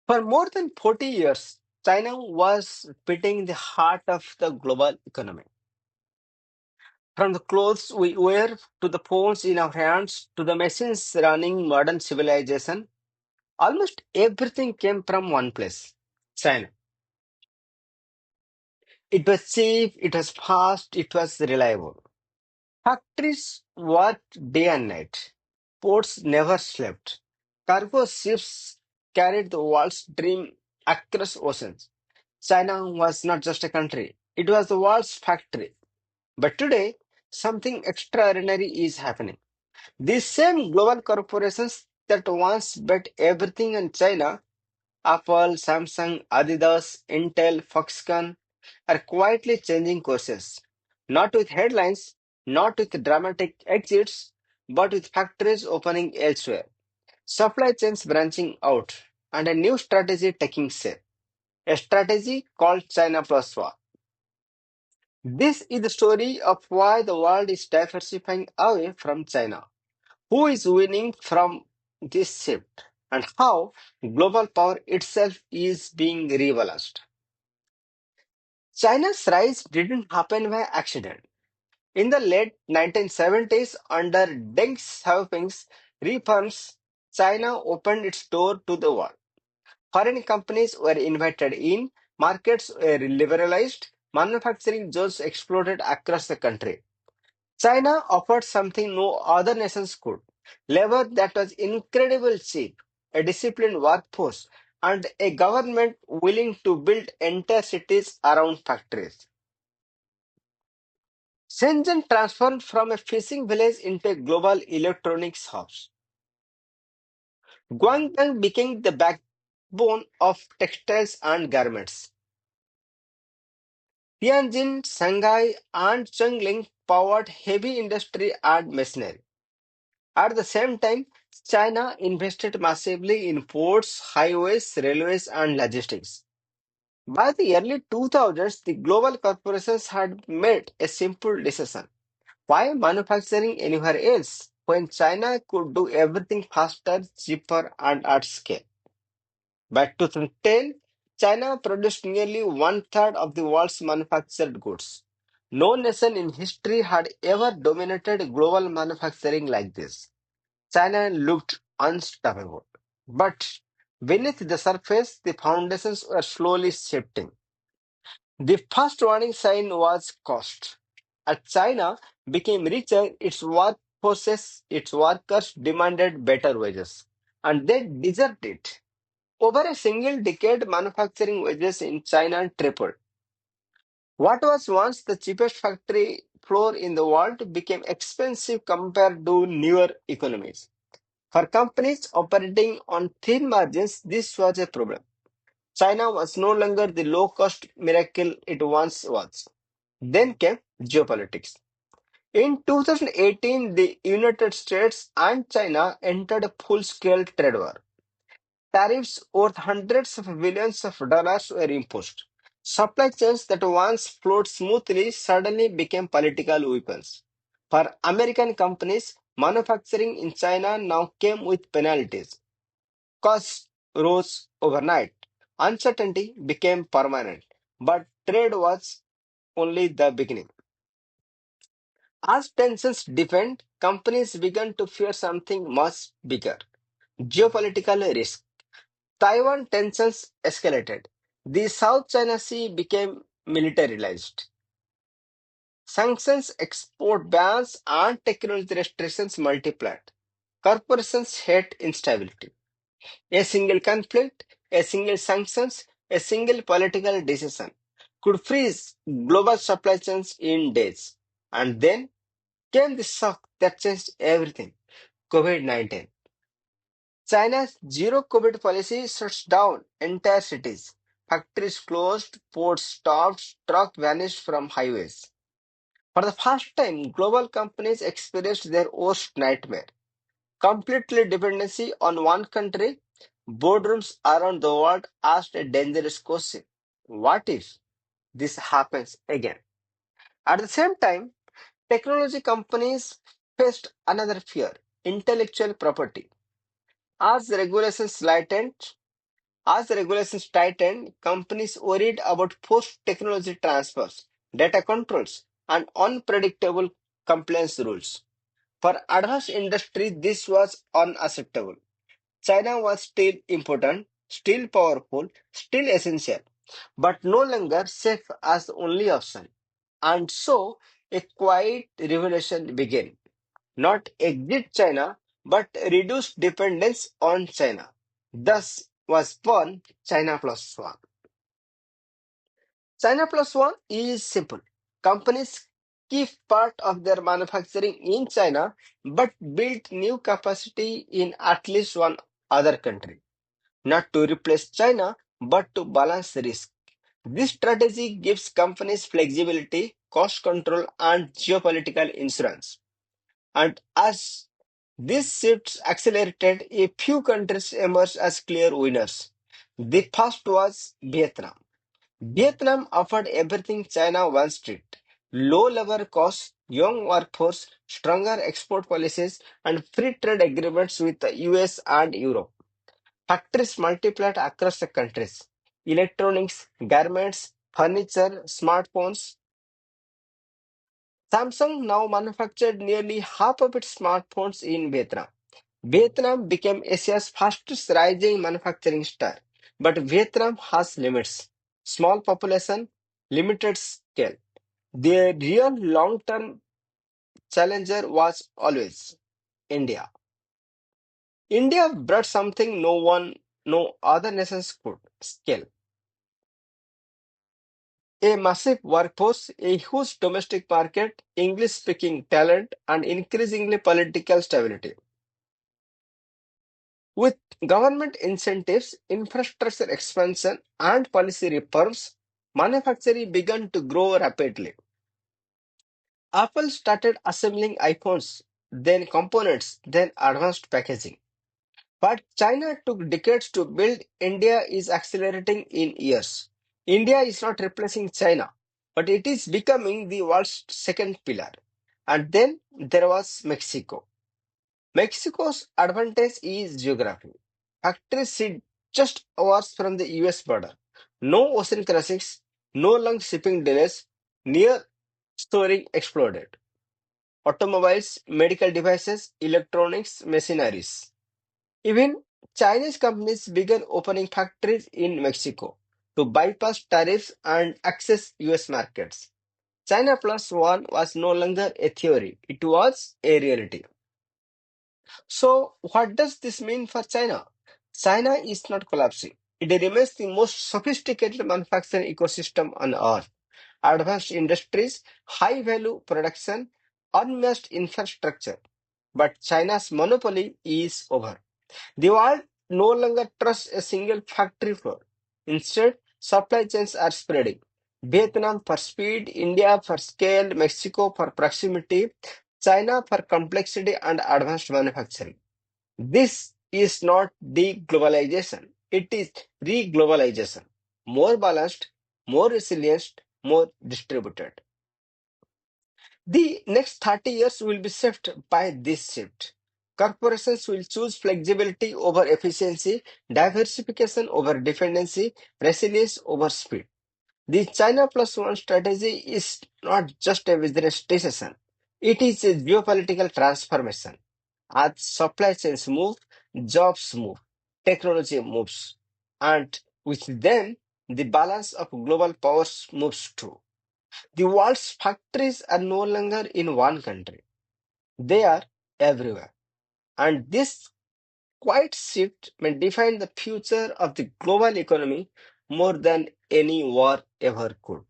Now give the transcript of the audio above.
For more than 40 years, China was beating the heart of the global economy. From the clothes we wear to the phones in our hands to the machines running modern civilization, almost everything came from one place, China. It was cheap, it was fast, it was reliable. Factories worked day and night. Ports never slept. Cargo ships carried the world's dream across oceans. China was not just a country, it was the world's factory. But today, something extraordinary is happening. These same global corporations that once bet everything on China, Apple, Samsung, Adidas, Intel, Foxconn, are quietly changing courses. Not with headlines, not with dramatic exits, but with factories opening elsewhere, supply chains branching out, and a new strategy taking shape. A strategy called China Plus One. This is the story of why the world is diversifying away from China. Who is winning from this shift? And how global power itself is being rebalanced. China's rise didn't happen by accident. In the late 1970s, under Deng Xiaoping's reforms, China opened its door to the world. Foreign companies were invited in, markets were liberalized, manufacturing jobs exploded across the country. China offered something no other nations could: labor that was incredibly cheap, a disciplined workforce, and a government willing to build entire cities around factories. Shenzhen transformed from a fishing village into a global electronics hub. Guangdong became the backbone of textiles and garments. Tianjin, Shanghai, and Chongqing powered heavy industry and machinery. At the same time, China invested massively in ports, highways, railways, and logistics. By the early 2000s, the global corporations had made a simple decision. Why manufacturing anywhere else when China could do everything faster, cheaper, and at scale? By 2010, China produced nearly one third of the world's manufactured goods. No nation in history had ever dominated global manufacturing like this. China looked unstoppable. But beneath the surface, the foundations were slowly shifting. The first warning sign was cost. As China became richer, its workers demanded better wages, and they deserved it. Over a single decade, manufacturing wages in China tripled. What was once the cheapest factory floor in the world became expensive compared to newer economies. For companies operating on thin margins, this was a problem. China was no longer the low cost miracle it once was. Then came geopolitics. In 2018, the United States and China entered a full scale trade war. Tariffs worth hundreds of billions of dollars were imposed. Supply chains that once flowed smoothly suddenly became political weapons. For American companies, manufacturing in China now came with penalties. Costs rose overnight. Uncertainty became permanent. But trade was only the beginning. As tensions deepened, companies began to fear something much bigger: geopolitical risk. Taiwan tensions escalated. The South China Sea became militarized. Sanctions, export bans, and technology restrictions multiplied. Corporations hate instability. A single conflict, a single sanctions, a single political decision could freeze global supply chains in days. And then came the shock that changed everything: COVID 19. China's zero COVID policy shuts down entire cities. Factories closed, ports stopped, trucks vanished from highways. For the first time, global companies experienced their worst nightmare: completely dependency on one country. Boardrooms around the world asked a dangerous question: what if this happens again? At the same time, technology companies faced another fear: intellectual property. As regulations lightened, As regulations tightened, companies worried about forced technology transfers, data controls, and unpredictable compliance rules. For advanced industries, this was unacceptable. China was still important, still powerful, still essential, but no longer safe as the only option. And so a quiet revolution began. Not exit China, but reduce dependence on China. Thus was born China Plus One. China Plus One is simple. Companies keep part of their manufacturing in China but build new capacity in at least one other country. Not to replace China, but to balance risk. This strategy gives companies flexibility, cost control, and geopolitical insurance. And as these shifts accelerated, a few countries emerged as clear winners. The first was Vietnam. Vietnam offered everything China once did: low labor costs, young workforce, stronger export policies, and free trade agreements with the US and Europe. Factories multiplied across the countries. Electronics, garments, furniture, smartphones. Samsung now manufactured nearly half of its smartphones in Vietnam. Vietnam became Asia's fastest rising manufacturing star. But Vietnam has limits: small population, limited scale. The real long term challenger was always India. India brought something no other nations could: scale. A massive workforce, a huge domestic market, English speaking talent, and increasingly political stability. With government incentives, infrastructure expansion, and policy reforms, manufacturing began to grow rapidly. Apple started assembling iPhones, then components, then advanced packaging. But China took decades to build. India is accelerating in years. India is not replacing China, but it is becoming the world's second pillar. And then there was Mexico. Mexico's advantage is geography. Factories sit just hours from the US border. No ocean crossings, no long shipping delays. Near storing exploded. Automobiles, medical devices, electronics, machineries. Even Chinese companies began opening factories in Mexico to bypass tariffs and access US markets. China Plus One was no longer a theory, it was a reality. So, what does this mean for China? China is not collapsing. It remains the most sophisticated manufacturing ecosystem on earth. Advanced industries, high value production, unmatched infrastructure. But China's monopoly is over. The world no longer trusts a single factory floor. Instead, supply chains are spreading. Vietnam for speed, India for scale, Mexico for proximity, China for complexity and advanced manufacturing. This is not deglobalization, it is reglobalization. More balanced, more resilient, more distributed. The next 30 years will be shaped by this shift. Corporations will choose flexibility over efficiency, diversification over dependency, resilience over speed. The China Plus One strategy is not just a business decision, it is a geopolitical transformation. As supply chains move, jobs move, technology moves, and with them, the balance of global powers moves too. The world's factories are no longer in one country, they are everywhere. And this quiet shift may define the future of the global economy more than any war ever could.